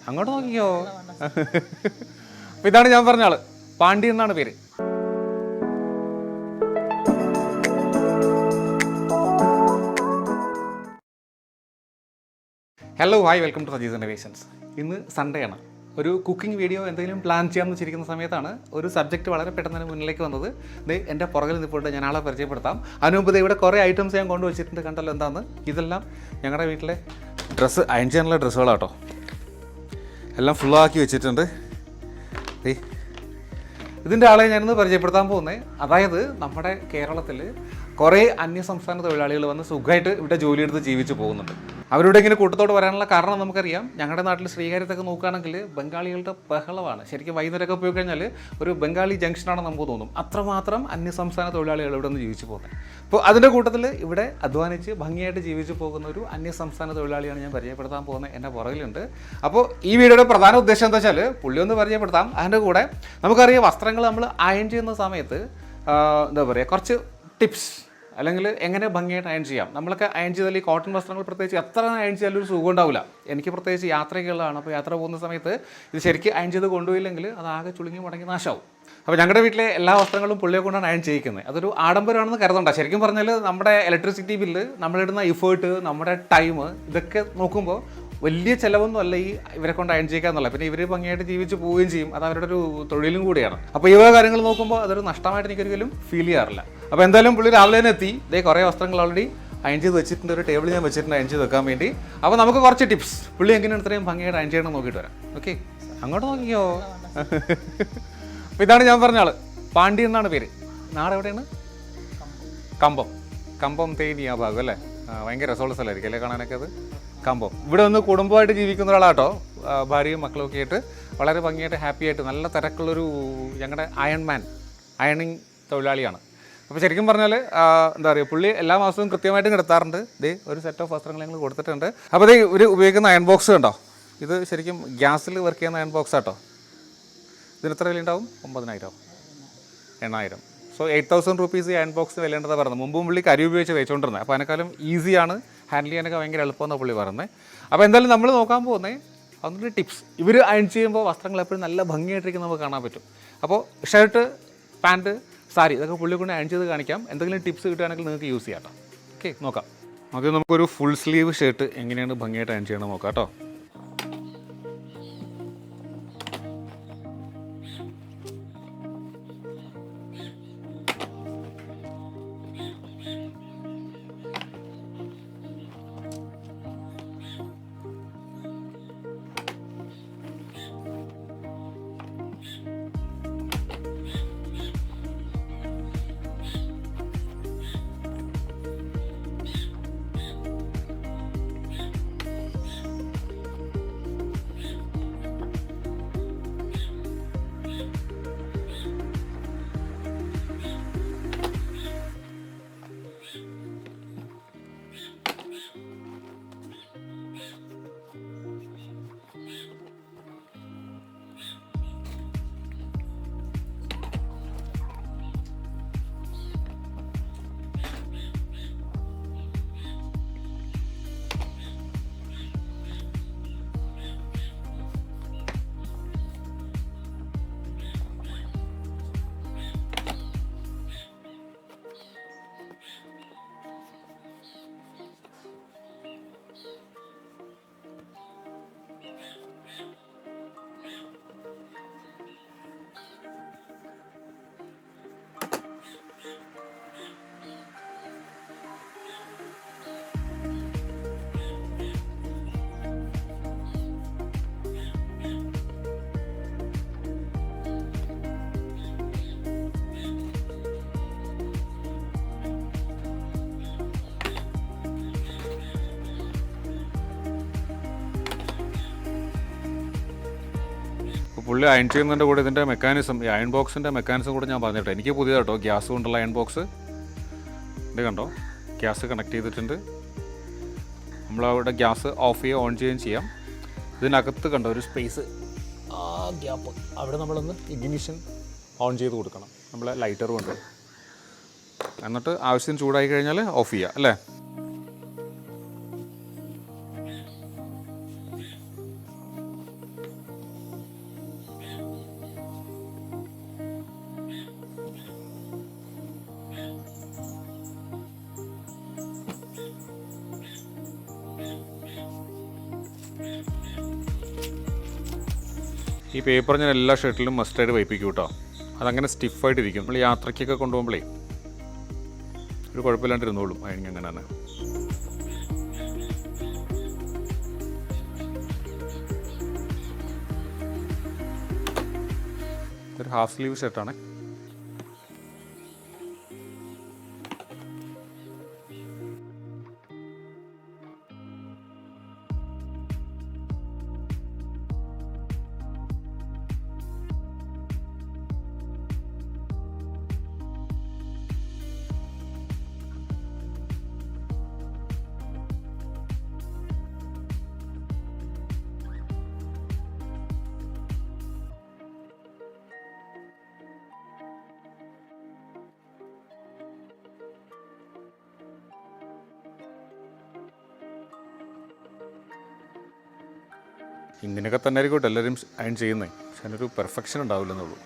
അങ്ങോട്ട് നോക്കിയോ. അപ്പോൾ ഇതാണ് ഞാൻ പറഞ്ഞ ആള്, പാണ്ഡ്യ എന്നാണ് പേര്. Hello hi, welcome to Saji's innovations. ഇന്ന് സൺഡേ ആണ്. ഒരു കുക്കിംഗ് വീഡിയോ എന്തെങ്കിലും പ്ലാൻ ചെയ്യാമെന്ന് വെച്ചിരിക്കുന്ന സമയത്താണ് ഒരു സബ്ജക്റ്റ് വളരെ പെട്ടെന്ന് തന്നെ മുന്നിലേക്ക് വന്നത്. ഇത് എൻ്റെ പുറകിൽ നിൽപ്പുണ്ട്, ഞാൻ ആളെ പരിചയപ്പെടുത്താം. അതിന് മുമ്പ് ഇവിടെ കുറേ ഐറ്റംസ് ഞാൻ കൊണ്ടുവച്ചിട്ടുണ്ട്, കണ്ടല്ലോ എന്താണെന്ന്. ഇതെല്ലാം ഞങ്ങളുടെ വീട്ടിലെ ഡ്രസ്സ് അയൺ ചെയ്യാനുള്ള ഡ്രസ്സുകളാട്ടോ. എല്ലാം ഫുള്ളാക്കി വെച്ചിട്ടുണ്ട്. ഇതിൻ്റെ ആളെ ഞാനിന്ന് പരിചയപ്പെടുത്താൻ പോകുന്നത്, അതായത് നമ്മുടെ കേരളത്തിൽ കുറേ അന്യസംസ്ഥാന തൊഴിലാളികൾ വന്ന് സുഖമായിട്ട് ഇവിടെ ജോലിയെടുത്ത് ജീവിച്ച് പോകുന്നുണ്ട്. അവരുടെ ഇങ്ങനെ കൂട്ടത്തോട് വരാനുള്ള കാരണം നമുക്കറിയാം. ഞങ്ങളുടെ നാട്ടിൽ ശ്രീകാര്യത്തൊക്കെ നോക്കുകയാണെങ്കിൽ ബംഗാളികളുടെ ബഹളമാണ്. ശരിക്കും വൈകുന്നേരമൊക്കെ പോയി കഴിഞ്ഞാൽ ഒരു ബംഗാളി ജംഗ്ഷനാണെന്ന് നമുക്ക് തോന്നും. അത്രമാത്രം അന്യസംസ്ഥാന തൊഴിലാളികൾ ഇവിടെ നിന്ന് ജീവിച്ച് പോകുന്നത്. അപ്പോൾ അതിൻ്റെ കൂട്ടത്തിൽ ഇവിടെ അധ്വാനിച്ച് ഭംഗിയായിട്ട് ജീവിച്ച് പോകുന്ന ഒരു അന്യസംസ്ഥാന തൊഴിലാളിയാണ് ഞാൻ പരിചയപ്പെടുത്താൻ പോകുന്നത്. എൻ്റെ പുറകിലുണ്ട്. അപ്പോൾ ഈ വീഡിയോയുടെ പ്രധാന ഉദ്ദേശം എന്താ വെച്ചാൽ പുള്ളി ഒന്ന് പരിചയപ്പെടുത്താം. അതിൻ്റെ കൂടെ നമുക്കറിയാം വസ്ത്രങ്ങൾ നമ്മൾ അയൺ ചെയ്യുന്ന സമയത്ത് എന്താ പറയുക, കുറച്ച് ടിപ്സ്, അല്ലെങ്കിൽ എങ്ങനെ ഭംഗിയായിട്ട് അയൺ ചെയ്യാം. നമ്മളൊക്കെ അയൺ ചെയ്താൽ ഈ കോട്ടൺ വസ്ത്രങ്ങൾ പ്രത്യേകിച്ച് എത്ര അയൺ ചെയ്താലും ഒരു സുഖം ഉണ്ടാവില്ല. എനിക്ക് പ്രത്യേകിച്ച് യാത്രയ്ക്കുള്ളതാണ്. അപ്പോൾ യാത്ര പോകുന്ന സമയത്ത് ഇത് ശരിക്കും അയൺ ചെയ്ത് കൊണ്ടുപോയില്ലെങ്കിൽ അത് ആകെ ചുളുങ്ങി മുടങ്ങി നാശമാവും. അപ്പോൾ ഞങ്ങളുടെ വീട്ടിലെ എല്ലാ വസ്ത്രങ്ങളും പുള്ളിയെ കൊണ്ടാണ് അയൺ ചെയ്യിക്കുന്നത്. അതൊരു ആഡംബരമാണെന്ന് കരുതണ്ട. ശരിക്കും പറഞ്ഞാൽ നമ്മുടെ ഇലക്ട്രിസിറ്റി ബില്ല്, നമ്മളിടുന്ന ഇഫേർട്ട്, നമ്മുടെ ടൈം, ഇതൊക്കെ നോക്കുമ്പോൾ വലിയ ചിലവൊന്നും അല്ല ഈ ഇവരെ കൊണ്ട് അയൺ ചെയ്യിക്കുക എന്നുള്ളത്. പിന്നെ ഇവർ ഭംഗിയായിട്ട് ജീവിച്ച് പോവുകയും ചെയ്യും. അത് അവരുടെ ഒരു തൊഴിലും കൂടിയാണ്. അപ്പോൾ ഈ കാര്യങ്ങൾ നോക്കുമ്പോൾ അതൊരു നഷ്ടമായിട്ട് എനിക്കൊരിക്കലും ഫീൽ ചെയ്യാറില്ല. അപ്പോൾ എന്തായാലും പുള്ളി രാവിലെ തന്നെ എത്തി. ഇതേ കുറേ വസ്ത്രങ്ങൾ ഓൾറെഡി അയൺ ചെയ്ത് വെച്ചിട്ടുണ്ട്. ഒരു ടേബിൾ ഞാൻ വെച്ചിട്ടുണ്ട് അയൺ ചെയ്ത് വെക്കാൻ വേണ്ടി. അപ്പോൾ നമുക്ക് കുറച്ച് ടിപ്സ്, പുള്ളി എങ്ങനെയാണ് ഇത്രയും ഭംഗിയായിട്ട് അയൺ ചെയ്യണം നോക്കിയിട്ട് വരാം. ഓക്കെ, അങ്ങോട്ട് നോക്കിയോ. അപ്പോൾ ഇതാണ് ഞാൻ പറഞ്ഞ ആള്, പാണ്ഡ്യ എന്നാണ് പേര്. നാട് എവിടെയാണ്? കമ്പം തേനി ആ ഭാഗം അല്ലേ. ഭയങ്കര രസമുള്ള സ്ഥലമായിരിക്കും അല്ലേ കാണാനൊക്കെ. അത് കമ്പം. ഇവിടെ ഒന്ന് കുടുംബമായിട്ട് ജീവിക്കുന്ന ഒരാളാട്ടോ. ഭാര്യയും മക്കളും ഒക്കെ ആയിട്ട് വളരെ ഭംഗിയായിട്ട് ഹാപ്പി ആയിട്ട് നല്ല തിരക്കുള്ളൊരു ഞങ്ങളുടെ അയണിങ് തൊഴിലാളിയാണ്. അപ്പോൾ ശരിക്കും പറഞ്ഞാൽ എന്താ പറയുക, പുള്ളി എല്ലാ മാസവും കൃത്യമായിട്ടും കിടത്താറുണ്ട്. ദേ ഒരു സെറ്റ് ഓഫ് വസ്ത്രങ്ങൾ ഞങ്ങൾ കൊടുത്തിട്ടുണ്ട്. അപ്പോൾ ദേ ഒരു ഉപയോഗിക്കുന്ന അയൺ ബോക്സ് കണ്ടോ. ഇത് ശരിക്കും ഗ്യാസിൽ വർക്ക് ചെയ്യുന്ന അയൺ ബോക്സ് ആട്ടോ. ഇതിന് എത്ര വില ഉണ്ടാവും? 9,000, 8,000. സോ 8,000 റുപ്പീസ് ഈ അയൺ ബോക്സ് വിലയുണ്ടെന്ന് പറഞ്ഞത്. മുമ്പും പുള്ളി കരി ഉപയോഗിച്ച് വെച്ചുകൊണ്ടിരുന്നത്. അപ്പോൾ അതിനേക്കാളും ഈസിയാണ്, ഹാൻഡിൽ ചെയ്യാനൊക്കെ ഭയങ്കര എളുപ്പമെന്നാണ് പുള്ളി പറയുന്നത്. അപ്പോൾ എന്തായാലും നമ്മൾ നോക്കാൻ പോകുന്നത് അതിൻ്റെ ടിപ്സ്. ഇവർ അയൺ ചെയ്യുമ്പോൾ വസ്ത്രങ്ങൾ എപ്പോഴും നല്ല ഭംഗിയായിട്ടിരിക്കുന്നത് നമുക്ക് കാണാൻ പറ്റും. അപ്പോൾ ഷർട്ട്, പാൻറ്റ്, സാരി, ഇതൊക്കെ പുള്ളി കൊണ്ട് അയൺ ചെയ്ത് കാണിക്കാം. എന്തെങ്കിലും ടിപ്സ് കിട്ടുകയാണെങ്കിൽ നിങ്ങൾക്ക് യൂസ് ചെയ്യാം കേട്ടോ. ഓക്കെ, നോക്കാം. അത് നമുക്കൊരു ഫുൾ സ്ലീവ് ഷർട്ട് എങ്ങനെയാണ് ഭംഗിയായിട്ട് അയൺ ചെയ്യണം നോക്കാം കേട്ടോ. പുള്ളി അയൺ ചെയ്യുന്നതിൻ്റെ കൂടെ ഇതിൻ്റെ മെക്കാനിസം, ഈ അയൺ ബോക്സിൻ്റെ മെക്കാനിസം കൂടെ ഞാൻ പറഞ്ഞിട്ടോ. എനിക്ക് പുതിയതാട്ടോ ഗ്യാസ് കൊണ്ടുള്ള അയൺ ബോക്സ്. ഇത് കണ്ടോ, ഗ്യാസ് കണക്ട് ചെയ്തിട്ടുണ്ട്. നമ്മളവിടെ ഗ്യാസ് ഓഫ് ചെയ്യുകയോ ഓൺ ചെയ്യുകയും ചെയ്യാം. ഇതിനകത്ത് കണ്ടോ ഒരു സ്പേസ്, ആ ഗ്യാപ്പ്, അവിടെ നമ്മളൊന്ന് ഇഗ്നിഷൻ ഓൺ ചെയ്ത് കൊടുക്കണം നമ്മളെ ലൈറ്റർ കൊണ്ട്. എന്നിട്ട് ആവശ്യത്തിന് ചൂടായി കഴിഞ്ഞാൽ ഓഫ് ചെയ്യുക അല്ലേ. ഈ പേപ്പർ ഞാൻ എല്ലാ ഷർട്ടിലും മസ്റ്റായിട്ട് വയ്പ്പിക്കും കേട്ടോ. അതങ്ങനെ സ്റ്റിഫായിട്ടിരിക്കും. നമ്മൾ യാത്രയ്ക്കൊക്കെ കൊണ്ടുപോകുമ്പോഴേ ഒരു കുഴപ്പമില്ലാണ്ടിരുന്നോളും. അതിന് അങ്ങനെ തന്നെ. ഇതൊരു ഹാഫ് സ്ലീവ് ഷർട്ടാണ്. ഇങ്ങനെയൊക്കെ തന്നെ ആയിരിക്കും എല്ലാവരും അയൺ ചെയ്യുന്നത്. പക്ഷെ അതിനൊരു പെർഫെക്ഷൻ ഉണ്ടാവില്ലെന്നുള്ളൂ.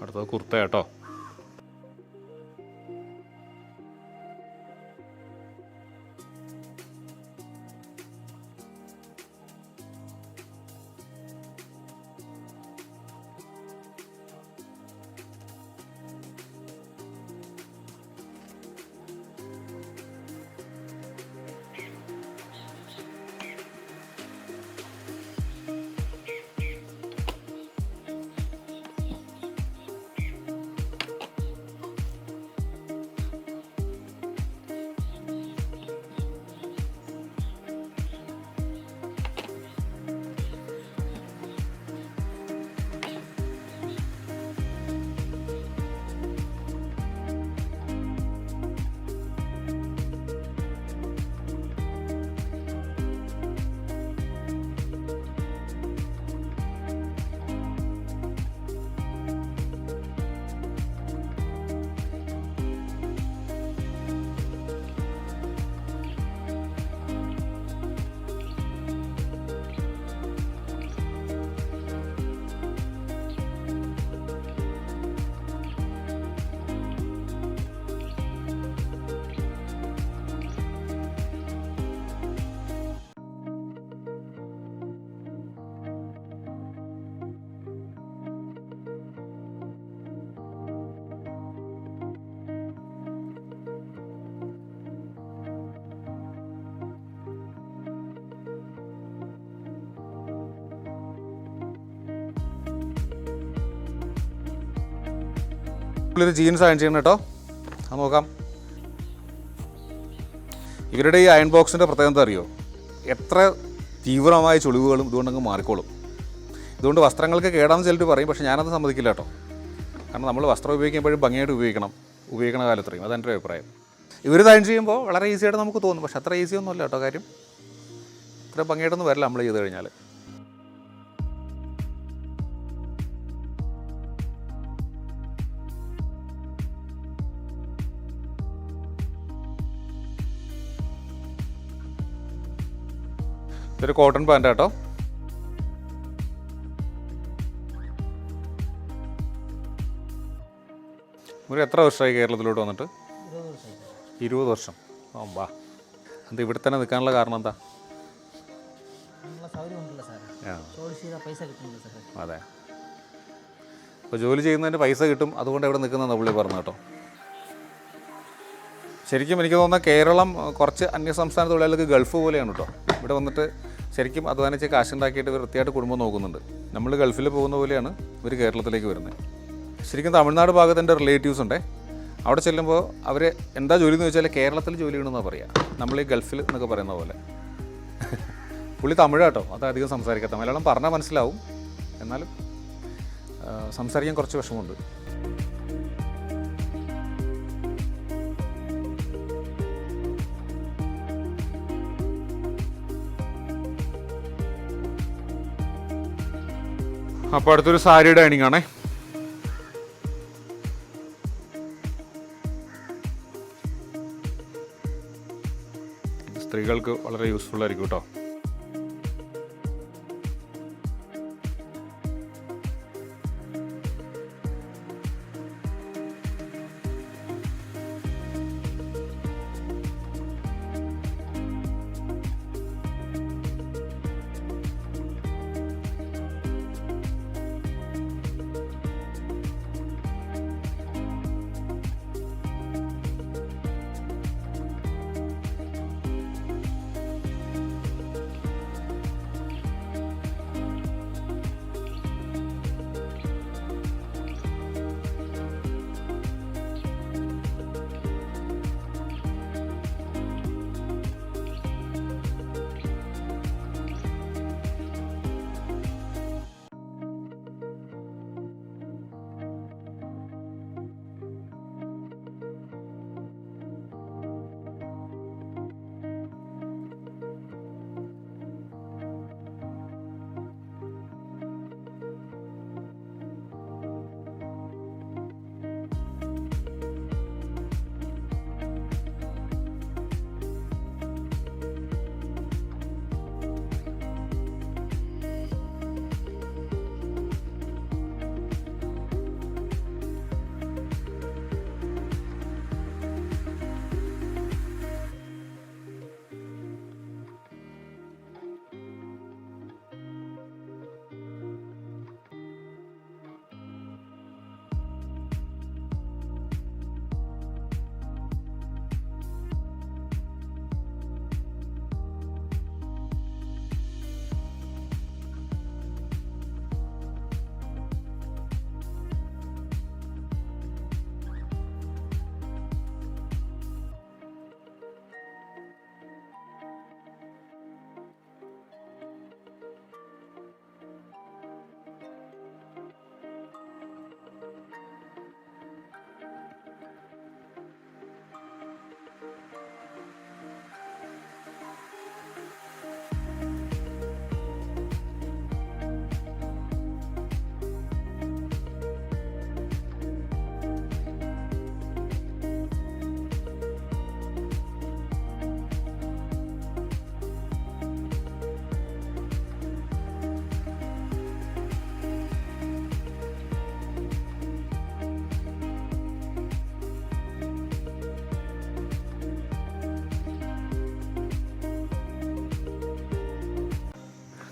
അടുത്തത് കുർത്ത കേട്ടോ. ഒരു ജീൻസ് അയൺ ചെയ്യണം കേട്ടോ. അത് നോക്കാം. ഇവരുടെ ഈ അയൺ ബോക്സിൻ്റെ പ്രത്യേകത അറിയോ? എത്ര തീവ്രമായ ചുളിവുകളും ഇതുകൊണ്ടങ്ങ് മാറിക്കോളും. ഇതുകൊണ്ട് വസ്ത്രങ്ങൾക്ക് കേടാന്ന് ചിലർ പറയും. പക്ഷേ ഞാനത് സമ്മതിക്കില്ല കേട്ടോ. കാരണം നമ്മൾ വസ്ത്രം ഉപയോഗിക്കുമ്പോഴും ഭംഗിയായിട്ട് ഉപയോഗിക്കണ കാലത്രയും. അതെൻ്റെ ഒരു അഭിപ്രായം. ഇവർ അയൺ ചെയ്യുമ്പോൾ വളരെ ഈസിയായിട്ട് നമുക്ക് തോന്നും. പക്ഷെ അത്ര ഈസി ഒന്നുമല്ല കേട്ടോ കാര്യം. ഇത്ര ഭംഗിയായിട്ടൊന്നും വരില്ല നമ്മൾ ചെയ്ത് കഴിഞ്ഞാൽ. ഇതൊരു കോട്ടൺ പാൻ്റ് കേട്ടോ. ഒരു എത്ര വർഷമായി കേരളത്തിലോട്ട് വന്നിട്ട്? 20 വർഷം. ആ വാ. അത് ഇവിടെ തന്നെ നിൽക്കാനുള്ള കാരണം എന്താ? അതെ. അപ്പോൾ ജോലി ചെയ്യുന്നതിന് പൈസ കിട്ടും, അതുകൊണ്ട് ഇവിടെ നിൽക്കുന്നതെന്ന് പുള്ളി പറഞ്ഞു കേട്ടോ. ശരിക്കും എനിക്ക് തോന്നുന്നത് കേരളം കുറച്ച് അന്യസംസ്ഥാന തൊഴിലാളികൾക്ക് ഗൾഫ് പോലെയാണ് കേട്ടോ. ഇവിടെ വന്നിട്ട് ശരിക്കും അധ്വാനിച്ച് കാശുണ്ടാക്കിയിട്ട് ഇവർ വൃത്തിയായിട്ട് കുടുംബം നോക്കുന്നുണ്ട്. നമ്മൾ ഗൾഫിൽ പോകുന്ന പോലെയാണ് ഇവർ കേരളത്തിലേക്ക് വരുന്നത്. ശരിക്കും തമിഴ്നാട് ഭാഗത്ത് എൻ്റെ റിലേറ്റീവ്സ് ഉണ്ടേ. അവിടെ ചെല്ലുമ്പോൾ അവർ എന്താ ജോലി എന്ന് ചോദിച്ചാൽ കേരളത്തിൽ ജോലി ചെയ്യണമെന്നാണ് പറയുക, നമ്മൾ ഈ ഗൾഫിൽ എന്നൊക്കെ പറയുന്ന പോലെ. പുള്ളി തമിഴ് കേട്ടോ, അത് അധികം സംസാരിക്കാത്ത, മലയാളം പറഞ്ഞാൽ മനസ്സിലാവും, എന്നാലും സംസാരിക്കാൻ കുറച്ച് വിഷമമുണ്ട്. അപ്പോൾ അടുത്തൊരു സാരി ഡൈനിങ് ആണേ. സ്ത്രീകൾക്ക് വളരെ യൂസ്ഫുൾ ആയിരിക്കും കേട്ടോ.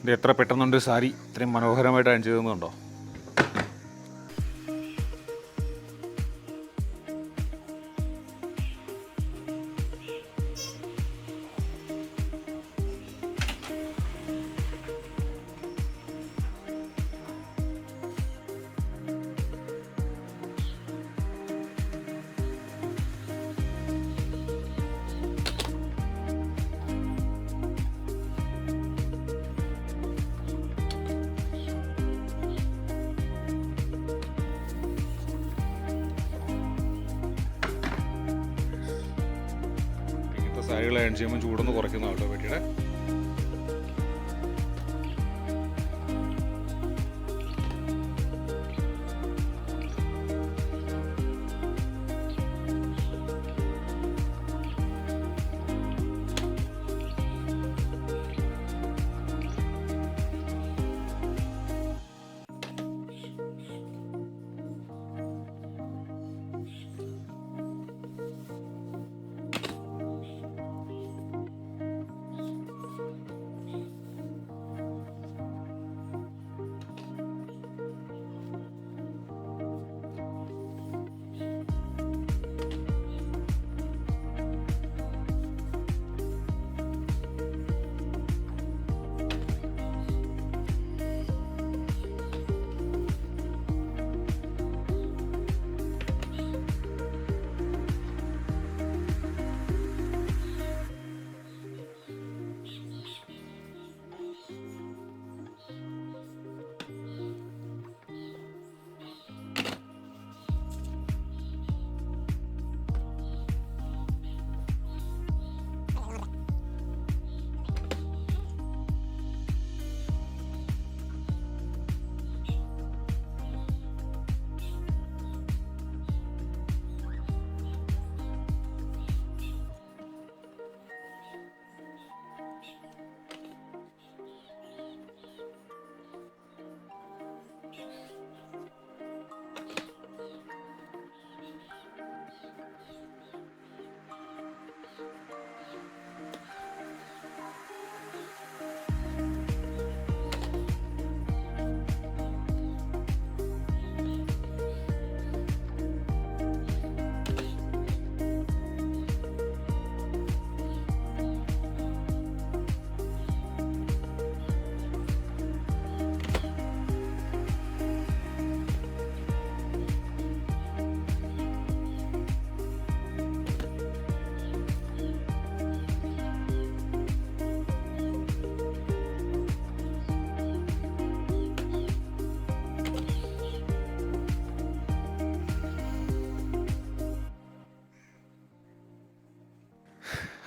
ഇത് എത്ര പെട്ടെന്നുണ്ട് സാരി ഇത്രയും മനോഹരമായിട്ട് അയൺ ചെയ്തെന്നുണ്ടോ. സാരികൾ അയൺ ചെയ്യുമ്പോൾ ചൂടൊന്ന് കുറയ്ക്കുന്ന കേട്ടോ വേട്ടിയുടെ.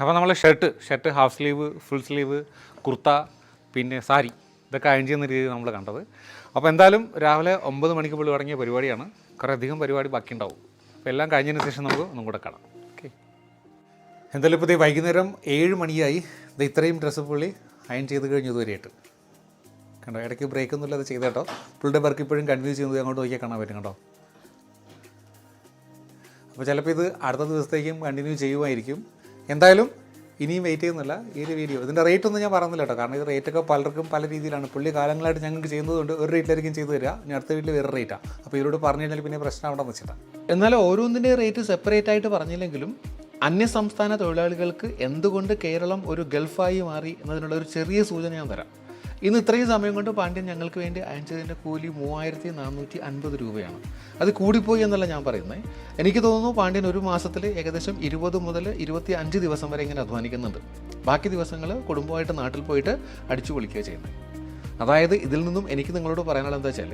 അപ്പോൾ നമ്മൾ shirt half sleeve, full sleeve, kurta, പിന്നെ സാരി ഇതൊക്കെ അയൺ ചെയ്യുന്ന രീതിയിൽ നമ്മൾ കണ്ടത്. അപ്പോൾ എന്തായാലും രാവിലെ 9 മണിക്ക് പുള്ളി തുടങ്ങിയ പരിപാടിയാണ്. കുറേ അധികം പരിപാടി ബാക്കിയുണ്ടാവും. അപ്പോൾ എല്ലാം കഴിഞ്ഞതിന് ശേഷം നമുക്ക് ഒന്നും കൂടെ കാണാം. ഓക്കെ, എന്തായാലും ഇപ്പോൾ വൈകുന്നേരം 7 മണിയായി. ഇത് ഇത്രയും ഡ്രസ്സ് പുള്ളി അയൺ ചെയ്ത് കഴിഞ്ഞു ഇതുവരെയായിട്ട്. കണ്ടോ, ഇടയ്ക്ക് ബ്രേക്കൊന്നും ഇല്ലാതെ ചെയ്ത് കേട്ടോ. പുള്ളിയുടെ വർക്ക് ഇപ്പോഴും കണ്ടിന്യൂ ചെയ്യുന്നത് അങ്ങോട്ട് നോക്കിയാൽ കാണാൻ പറ്റും കേട്ടോ. അപ്പോൾ ചിലപ്പോൾ ഇത് അടുത്ത ദിവസത്തേക്കും കണ്ടിന്യൂ ചെയ്യുമായിരിക്കും. എന്തായാലും ഇനിയും വെയിറ്റ് ചെയ്യുന്നില്ല. ഈ ഒരു വീഡിയോ ഇതിൻ്റെ റേറ്റ് ഒന്നും ഞാൻ പറഞ്ഞില്ല കേട്ടോ, കാരണം ഇത് റേറ്റൊക്കെ പലർക്കും പല രീതിയിലാണ്. പുള്ളി കാലങ്ങളായിട്ട് ഞങ്ങൾക്ക് ചെയ്യുന്നതുകൊണ്ട് ഒരു റേറ്റിലായിരിക്കും ചെയ്തു തരിക, ഇനി അടുത്ത വീട്ടിൽ വേറെ റേറ്റാണ്. അപ്പോൾ ഇതിലൂടെ പറഞ്ഞു കഴിഞ്ഞാൽ പിന്നെ പ്രശ്നം അവിടെ വെച്ചിട്ടാണ്. എന്നാൽ ഓരോന്നിൻ്റെ റേറ്റ് സെപ്പറേറ്റ് ആയിട്ട് പറഞ്ഞില്ലെങ്കിലും അന്യസംസ്ഥാന തൊഴിലാളികൾക്ക് എന്തുകൊണ്ട് കേരളം ഒരു ഗൾഫായി മാറി എന്നതിനുള്ള ഒരു ചെറിയ സൂചന ഞാൻ തരാം. ഇന്ന് ഇത്രയും സമയം കൊണ്ട് പാണ്ഡ്യൻ ഞങ്ങൾക്ക് വേണ്ടി അയച്ചതിൻ്റെ കൂലി 3450 രൂപയാണ്. അത് കൂടിപ്പോയി എന്നല്ല ഞാൻ പറയുന്നത്. എനിക്ക് തോന്നുന്നു പാണ്ഡ്യൻ ഒരു മാസത്തിൽ ഏകദേശം 20 മുതൽ 25 ദിവസം വരെ ഇങ്ങനെ അധ്വാനിക്കുന്നുണ്ട്. ബാക്കി ദിവസങ്ങൾ കുടുംബമായിട്ട് നാട്ടിൽ പോയിട്ട് അടിച്ചു പൊളിക്കുക ചെയ്യുന്നത്. അതായത് ഇതിൽ നിന്നും എനിക്ക് നിങ്ങളോട് പറയാനുള്ളത് എന്താ വെച്ചാൽ,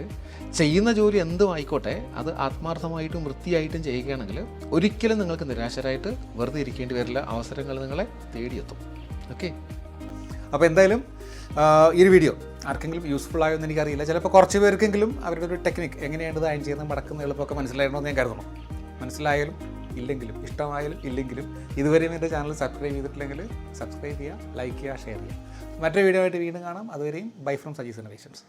ചെയ്യുന്ന ജോലി എന്തും ആയിക്കോട്ടെ അത് ആത്മാർത്ഥമായിട്ടും വൃത്തിയായിട്ടും ചെയ്യുകയാണെങ്കിൽ ഒരിക്കലും നിങ്ങൾക്ക് നിരാശരായിട്ട് വെറുതെ ഇരിക്കേണ്ടി വരില്ല. അവസരങ്ങൾ നിങ്ങളെ തേടിയെത്തും. ഓക്കെ, അപ്പോൾ എന്തായാലും ഈ ഒരു വീഡിയോ ആർക്കെങ്കിലും യൂസ്ഫുൾ ആയോ എന്ന് എനിക്കറിയില്ല. ചിലപ്പോൾ കുറച്ച് പേർക്കെങ്കിലും അവരുടെ ഒരു ടെക്നിക്ക് എങ്ങനെയാണ് ഇത് അയൺ ചെയ്യുന്നത്, മടക്കുന്ന എളുപ്പമൊക്കെ മനസ്സിലായിരുന്നോ ഞാൻ കരുതണം. മനസ്സിലായാലും ഇല്ലെങ്കിലും ഇഷ്ടമായാലും ഇല്ലെങ്കിലും ഇതുവരെയും എൻ്റെ ചാനൽ സബ്സ്ക്രൈബ് ചെയ്തിട്ടില്ലെങ്കിൽ സബ്സ്ക്രൈബ് ചെയ്യുക, ലൈക്ക് ചെയ്യുക, ഷെയർ ചെയ്യുക. മറ്റൊരു വീഡിയോ ആയിട്ട് വീണ്ടും കാണാം. അതുവരെയും ബൈ ഫ്രം സജീസ് ഇന്നോവേഷൻസ്.